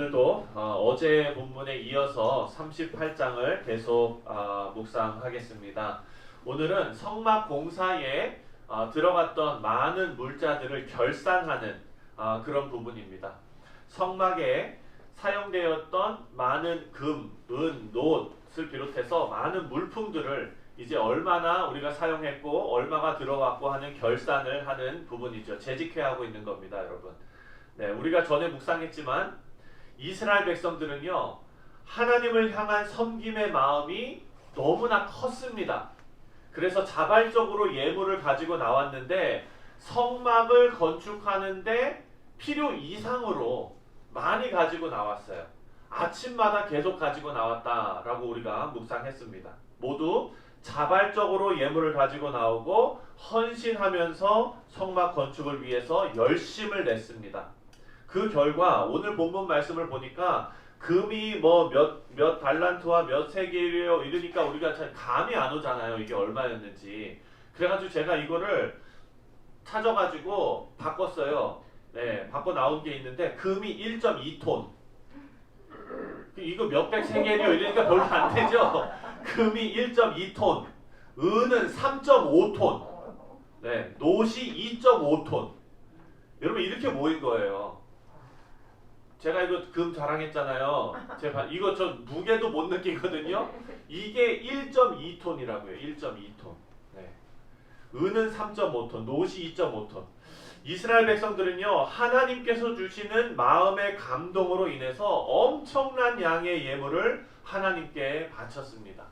오늘도 어제 본문에 이어서 38장을 계속 묵상하겠습니다. 오늘은 성막 공사에 들어갔던 많은 물자들을 결산하는 그런 부분입니다. 성막에 사용되었던 많은 금, 은, 놋을 비롯해서 많은 물품들을 이제 얼마나 우리가 사용했고 얼마가 들어갔고 하는 결산을 하는 부분이죠. 재직회하고 있는 겁니다, 여러분. 네, 우리가 전에 묵상했지만 이스라엘 백성들은요, 하나님을 향한 섬김의 마음이 너무나 컸습니다. 그래서 자발적으로 예물을 가지고 나왔는데 성막을 건축하는데 필요 이상으로 많이 가지고 나왔어요. 아침마다 계속 가지고 나왔다라고 우리가 묵상했습니다. 모두 자발적으로 예물을 가지고 나오고 헌신하면서 성막 건축을 위해서 열심을 냈습니다. 그 결과 오늘 본문 말씀을 보니까 금이 뭐 몇 달란트와 몇 세겔이요 이러니까 우리가 잘 감이 안 오잖아요. 이게 얼마였는지. 그래가지고 제가 이거를 찾아가지고 바꿨어요. 네, 바꿔 나온 게 있는데 금이 1.2톤. 이거 몇백 세겔이요 이러니까 별로 안 되죠. 금이 1.2톤, 은은 3.5톤, 네, 놋이 2.5톤. 여러분 이렇게 모인 거예요. 제가 이거 금 자랑했잖아요. 제가 이거 저 무게도 못 느끼거든요. 이게 1.2톤이라고요. 1.2톤. 네. 은은 3.5톤, 놋이 2.5톤. 이스라엘 백성들은요, 하나님께서 주시는 마음의 감동으로 인해서 엄청난 양의 예물을 하나님께 바쳤습니다.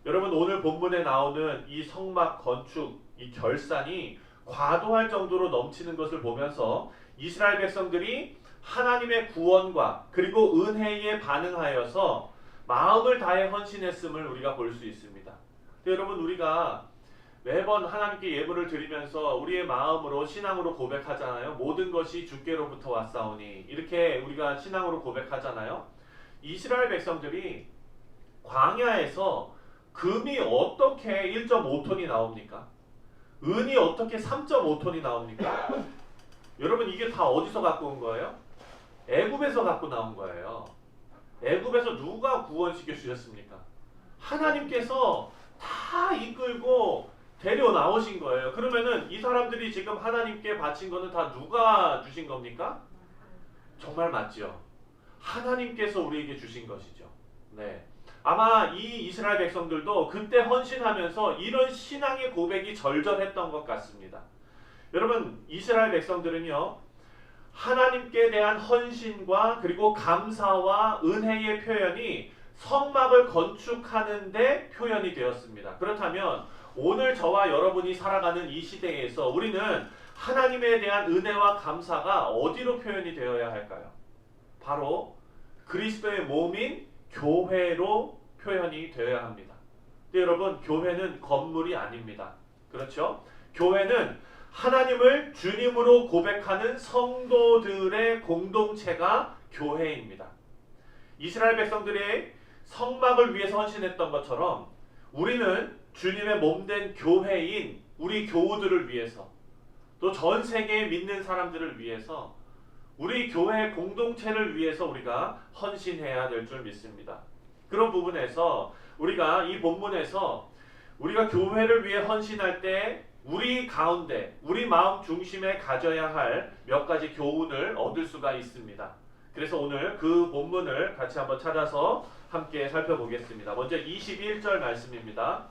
여러분 오늘 본문에 나오는 이 성막 건축, 이 결산이 과도할 정도로 넘치는 것을 보면서 이스라엘 백성들이 하나님의 구원과 그리고 은혜에 반응하여서 마음을 다해 헌신했음을 우리가 볼 수 있습니다. 여러분 우리가 매번 하나님께 예물을 드리면서 우리의 마음으로 신앙으로 고백하잖아요. 모든 것이 주께로부터 왔사오니 이렇게 우리가 신앙으로 고백하잖아요. 이스라엘 백성들이 광야에서 금이 어떻게 1.5톤이 나옵니까? 은이 어떻게 3.5톤이 나옵니까? 여러분 이게 다 어디서 갖고 온 거예요? 애굽에서 갖고 나온 거예요. 애굽에서 누가 구원시켜 주셨습니까? 하나님께서 다 이끌고 데려 나오신 거예요. 그러면은 이 사람들이 지금 하나님께 바친 거는 다 누가 주신 겁니까? 정말 맞죠. 하나님께서 우리에게 주신 것이죠. 네. 아마 이 이스라엘 백성들도 그때 헌신하면서 이런 신앙의 고백이 절절했던 것 같습니다. 여러분 이스라엘 백성들은요, 하나님께 대한 헌신과 그리고 감사와 은혜의 표현이 성막을 건축하는데 표현이 되었습니다. 그렇다면 오늘 저와 여러분이 살아가는 이 시대에서 우리는 하나님에 대한 은혜와 감사가 어디로 표현이 되어야 할까요? 바로 그리스도의 몸인 교회로 표현이 되어야 합니다. 근데 여러분 교회는 건물이 아닙니다. 그렇죠? 교회는 하나님을 주님으로 고백하는 성도들의 공동체가 교회입니다. 이스라엘 백성들의 성막을 위해서 헌신했던 것처럼 우리는 주님의 몸된 교회인 우리 교우들을 위해서 또 전 세계에 믿는 사람들을 위해서 우리 교회 공동체를 위해서 우리가 헌신해야 될 줄 믿습니다. 그런 부분에서 우리가 이 본문에서 우리가 교회를 위해 헌신할 때 우리 가운데 우리 마음 중심에 가져야 할 몇 가지 교훈을 얻을 수가 있습니다. 그래서 오늘 그 본문을 같이 한번 찾아서 함께 살펴보겠습니다. 먼저 21절 말씀입니다.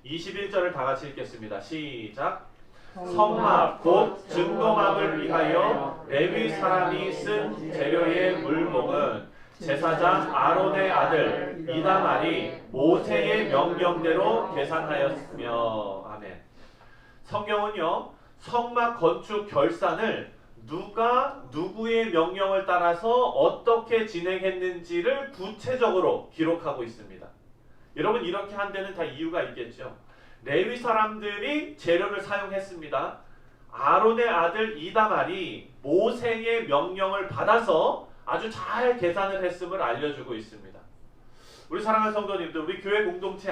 21절을 다 같이 읽겠습니다. 시작. 성막 곧 증거막을 위하여 레위 사람이 쓴 재료의 물목은 제사장 아론의 아들 이다말이 모세의 명령대로 계산하였으며. 아멘. 성경은요, 성막 건축 결산을 누가 누구의 명령을 따라서 어떻게 진행했는지를 구체적으로 기록하고 있습니다. 여러분 이렇게 한 데는 다 이유가 있겠죠. 레위 사람들이 재료를 사용했습니다. 아론의 아들 이다말이 모세의 명령을 받아서 아주 잘 계산을 했음을 알려주고 있습니다. 우리 사랑하는 성도님들, 우리 교회 공동체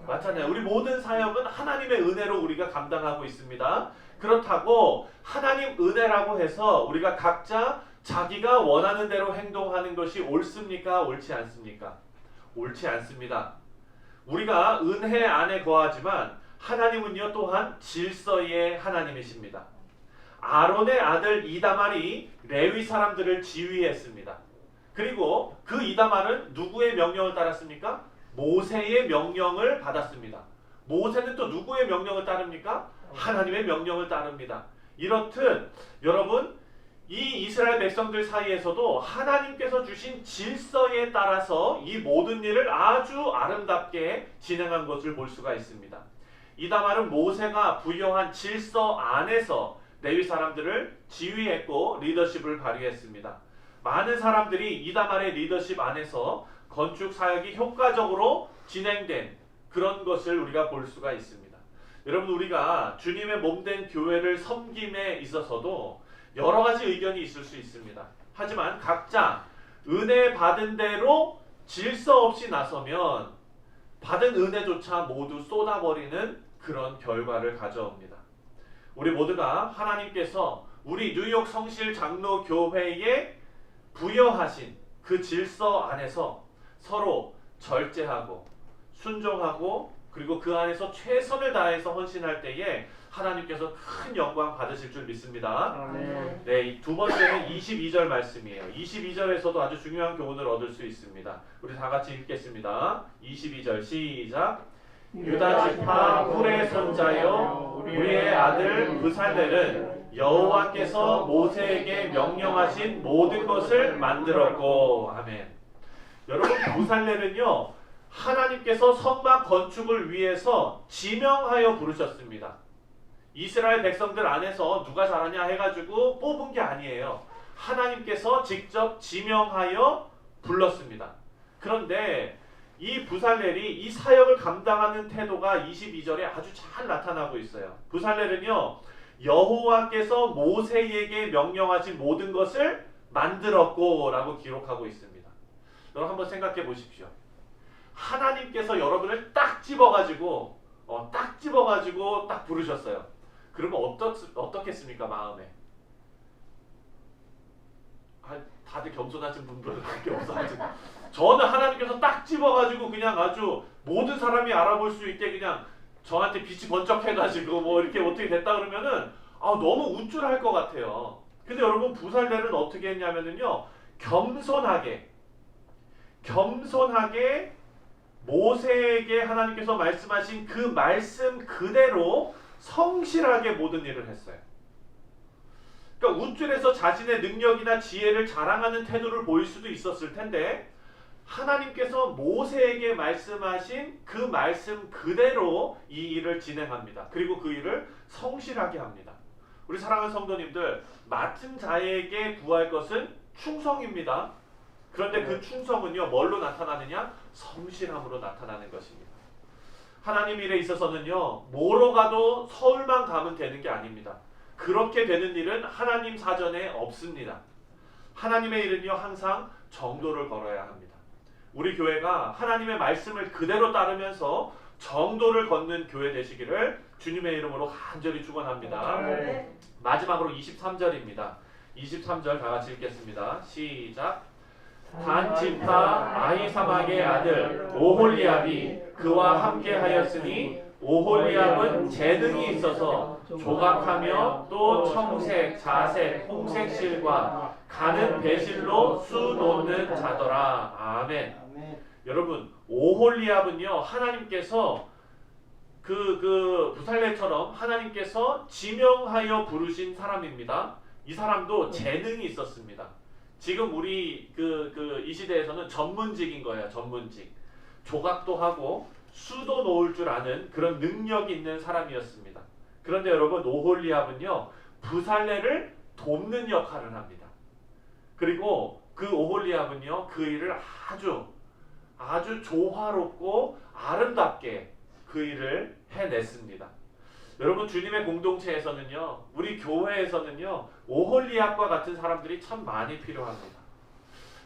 맞잖아요. 우리 모든 사역은 하나님의 은혜로 우리가 감당하고 있습니다. 그렇다고 하나님 은혜라고 해서 우리가 각자 자기가 원하는 대로 행동하는 것이 옳습니까? 옳지 않습니까? 옳지 않습니다. 우리가 은혜 안에 거하지만 하나님은요 또한 질서의 하나님이십니다. 아론의 아들 이다말이 레위 사람들을 지휘했습니다. 그리고 그 이다말은 누구의 명령을 따랐습니까? 모세의 명령을 받았습니다. 모세는 또 누구의 명령을 따릅니까? 하나님의 명령을 따릅니다. 이렇듯 여러분 이 이스라엘 백성들 사이에서도 하나님께서 주신 질서에 따라서 이 모든 일을 아주 아름답게 진행한 것을 볼 수가 있습니다. 이다말은 모세가 부여한 질서 안에서 레위 사람들을 지휘했고 리더십을 발휘했습니다. 많은 사람들이 이다말의 리더십 안에서 건축 사역이 효과적으로 진행된 그런 것을 우리가 볼 수가 있습니다. 여러분 우리가 주님의 몸된 교회를 섬김에 있어서도 여러 가지 의견이 있을 수 있습니다. 하지만 각자 은혜 받은 대로 질서 없이 나서면 받은 은혜조차 모두 쏟아버리는 그런 결과를 가져옵니다. 우리 모두가 하나님께서 우리 뉴욕 성실 장로 교회에 부여하신 그 질서 안에서 서로 절제하고 순종하고 그리고 그 안에서 최선을 다해서 헌신할 때에 하나님께서 큰 영광 받으실 줄 믿습니다. 네, 두 번째는 22절 말씀이에요. 22절에서도 아주 중요한 교훈을 얻을 수 있습니다. 우리 다 같이 읽겠습니다. 22절 시작. 유다 지파 훌의 손자여 우리의 아들 브살렐은 여호와께서 모세에게 명령하신 모든 것을 만들었고. 아멘. 여러분 브살렐은요 하나님께서 성막 건축을 위해서 지명하여 부르셨습니다. 이스라엘 백성들 안에서 누가 잘하냐 해가지고 뽑은 게 아니에요. 하나님께서 직접 지명하여 불렀습니다. 그런데 이 브살렐이 이 사역을 감당하는 태도가 22절에 아주 잘 나타나고 있어요. 브살렐은요 여호와께서 모세에게 명령하신 모든 것을 만들었고 라고 기록하고 있습니다. 여러분 한번 생각해 보십시오. 하나님께서 여러분을 딱 집어가지고 딱 부르셨어요. 그러면 어떻겠습니까 마음에? 다들 겸손하신 분들은 그렇게 없어가지고 저는 하나님께서 딱 집어가지고 그냥 아주 모든 사람이 알아볼 수 있게 그냥 저한테 빛이 번쩍해가지고 뭐 이렇게 어떻게 됐다 그러면은 너무 우쭐할 것 같아요. 근데 여러분 브살렐은 어떻게 했냐면은요 겸손하게 모세에게 하나님께서 말씀하신 그 말씀 그대로 성실하게 모든 일을 했어요. 그러니까 우쭐해서 자신의 능력이나 지혜를 자랑하는 태도를 보일 수도 있었을 텐데 하나님께서 모세에게 말씀하신 그 말씀 그대로 이 일을 진행합니다. 그리고 그 일을 성실하게 합니다. 우리 사랑하는 성도님들, 맡은 자에게 구할 것은 충성입니다. 그런데 그 충성은요 뭘로 나타나느냐? 성실함으로 나타나는 것입니다. 하나님 일에 있어서는요 뭐로 가도 서울만 가면 되는 게 아닙니다. 그렇게 되는 일은 하나님 사전에 없습니다. 하나님의 일은요 항상 정도를 걸어야 합니다. 우리 교회가 하나님의 말씀을 그대로 따르면서 정도를 걷는 교회 되시기를 주님의 이름으로 간절히 축원합니다. 마지막으로 23절입니다. 23절 다 같이 읽겠습니다. 시작. 단 지파 아히사막의 아들 오홀리압이 그와 함께 하였으니 오홀리압은 재능이 있어서 조각하며 또 청색, 자색, 홍색 실과 가는 배실로 수 놓는 자더라. 아멘. 여러분 오홀리압은요 하나님께서 그 브살렐처럼 하나님께서 지명하여 부르신 사람입니다. 이 사람도 재능이 있었습니다. 지금 우리 이 시대에서는 전문직인 거예요. 전문직. 조각도 하고 수도 놓을 줄 아는 그런 능력 있는 사람이었습니다. 그런데 여러분 오홀리압은요 브살렐을 돕는 역할을 합니다. 그리고 그 오홀리압은요 그 일을 아주 조화롭고 아름답게 그 일을 해냈습니다. 여러분 주님의 공동체에서는요 우리 교회에서는요 오홀리압과 같은 사람들이 참 많이 필요합니다.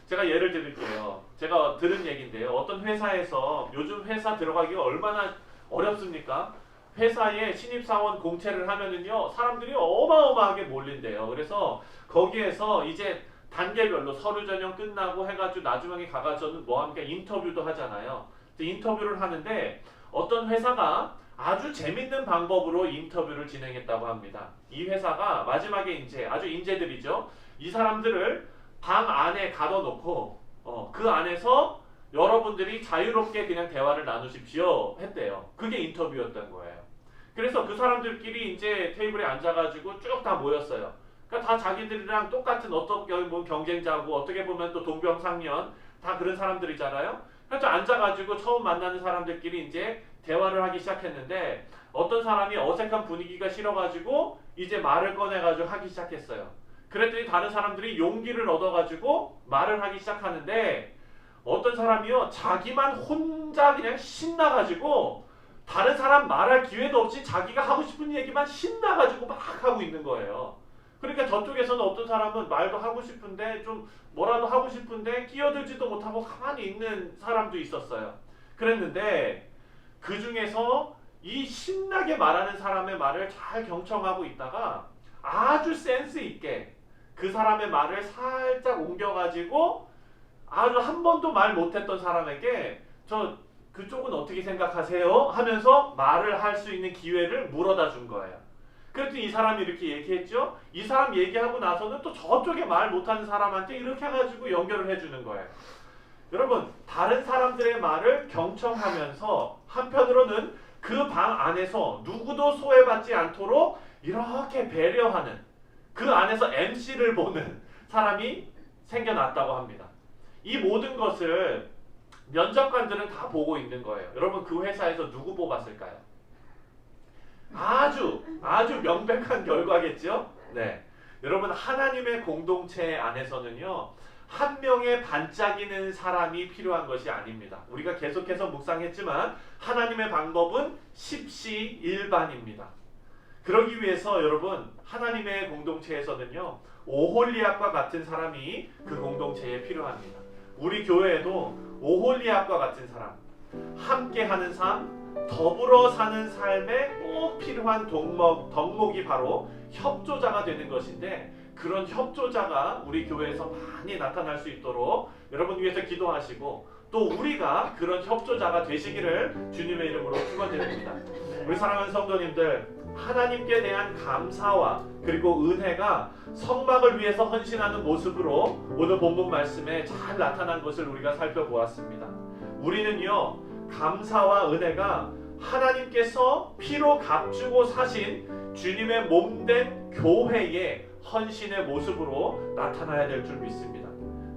제가 예를 드릴게요. 제가 들은 얘기인데요. 어떤 회사에서 요즘 회사 들어가기가 얼마나 어렵습니까? 회사에 신입사원 공채를 하면은요, 사람들이 어마어마하게 몰린대요. 그래서 거기에서 이제 단계별로 서류 전형 끝나고 해가지고 나중에 가가지고는 뭐 합니까? 인터뷰도 하잖아요. 인터뷰를 하는데 어떤 회사가 아주 재밌는 방법으로 인터뷰를 진행했다고 합니다. 이 회사가 마지막에 이제 아주 인재들이죠. 이 사람들을 방 안에 가둬놓고 그 안에서 여러분들이 자유롭게 그냥 대화를 나누십시오 했대요. 그게 인터뷰였던 거예요. 그래서 그 사람들끼리 이제 테이블에 앉아가지고 쭉 다 모였어요. 그러니까 다 자기들이랑 똑같은 어떻게 보면 경쟁자고 어떻게 보면 또 동병상련 다 그런 사람들이잖아요. 그래서 앉아가지고 처음 만나는 사람들끼리 이제 대화를 하기 시작했는데 어떤 사람이 어색한 분위기가 싫어가지고 이제 말을 꺼내가지고 하기 시작했어요. 그랬더니 다른 사람들이 용기를 얻어가지고 말을 하기 시작하는데 어떤 사람이요 자기만 혼자 그냥 신나가지고 다른 사람 말할 기회도 없이 자기가 하고 싶은 얘기만 신나가지고 막 하고 있는 거예요. 그러니까 저쪽에서는 어떤 사람은 말도 하고 싶은데 좀 뭐라도 하고 싶은데 끼어들지도 못하고 가만히 있는 사람도 있었어요. 그랬는데 그 중에서 이 신나게 말하는 사람의 말을 잘 경청하고 있다가 아주 센스 있게 그 사람의 말을 살짝 옮겨가지고 아주 한 번도 말 못했던 사람에게 저 그쪽은 어떻게 생각하세요? 하면서 말을 할 수 있는 기회를 물어다 준 거예요. 그랬더니 이 사람이 이렇게 얘기했죠. 이 사람 얘기하고 나서는 또 저쪽에 말 못하는 사람한테 이렇게 해가지고 연결을 해주는 거예요. 여러분 다른 사람들의 말을 경청하면서 한편으로는 그 방 안에서 누구도 소외받지 않도록 이렇게 배려하는 그 안에서 MC를 보는 사람이 생겨났다고 합니다. 이 모든 것을 면접관들은 다 보고 있는 거예요. 여러분 그 회사에서 누구 뽑았을까요? 아주 명백한 결과겠죠? 네. 여러분 하나님의 공동체 안에서는요. 한 명의 반짝이는 사람이 필요한 것이 아닙니다. 우리가 계속해서 묵상했지만 하나님의 방법은 십시일반입니다. 그러기 위해서 여러분 하나님의 공동체에서는요. 오홀리압과 같은 사람이 그 공동체에 필요합니다. 우리 교회에도 오홀리압과 같은 사람, 함께하는 삶, 더불어 사는 삶에 꼭 필요한 덕목이 바로 협조자가 되는 것인데 그런 협조자가 우리 교회에서 많이 나타날 수 있도록 여러분 위해서 기도하시고 또 우리가 그런 협조자가 되시기를 주님의 이름으로 축원드립니다. 우리 사랑하는 성도님들 하나님께 대한 감사와 그리고 은혜가 성막을 위해서 헌신하는 모습으로 오늘 본문 말씀에 잘 나타난 것을 우리가 살펴보았습니다. 우리는요 감사와 은혜가 하나님께서 피로 값주고 사신 주님의 몸된 교회의 헌신의 모습으로 나타나야 될 줄 믿습니다.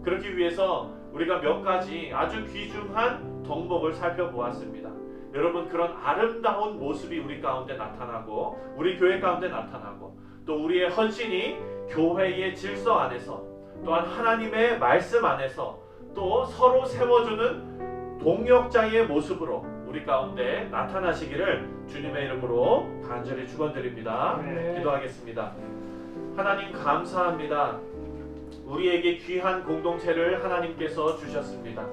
그렇기 위해서 우리가 몇 가지 아주 귀중한 덕목을 살펴보았습니다. 여러분 그런 아름다운 모습이 우리 가운데 나타나고 우리 교회 가운데 나타나고 또 우리의 헌신이 교회의 질서 안에서 또한 하나님의 말씀 안에서 또 서로 세워주는 동역자의 모습으로 우리 가운데 나타나시기를 주님의 이름으로 간절히 축원드립니다. 기도하겠습니다. 하나님 감사합니다. 우리에게 귀한 공동체를 하나님께서 주셨습니다.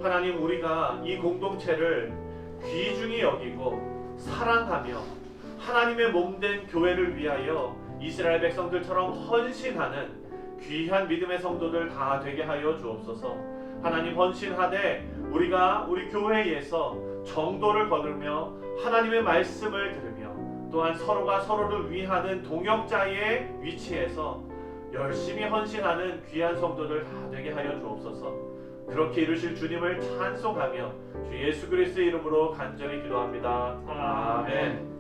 하나님 우리가 이 공동체를 귀중히 여기고 사랑하며 하나님의 몸된 교회를 위하여 이스라엘 백성들처럼 헌신하는 귀한 믿음의 성도들 다 되게 하여 주옵소서. 하나님 헌신하되 우리가 우리 교회에서 정도를 거두며 하나님의 말씀을 들으며 또한 서로가 서로를 위하는 동역자의 위치에서 열심히 헌신하는 귀한 성도들 다 되게 하여 주옵소서. 그렇게 이루실 주님을 찬송하며 주 예수 그리스도의 이름으로 간절히 기도합니다. 아멘.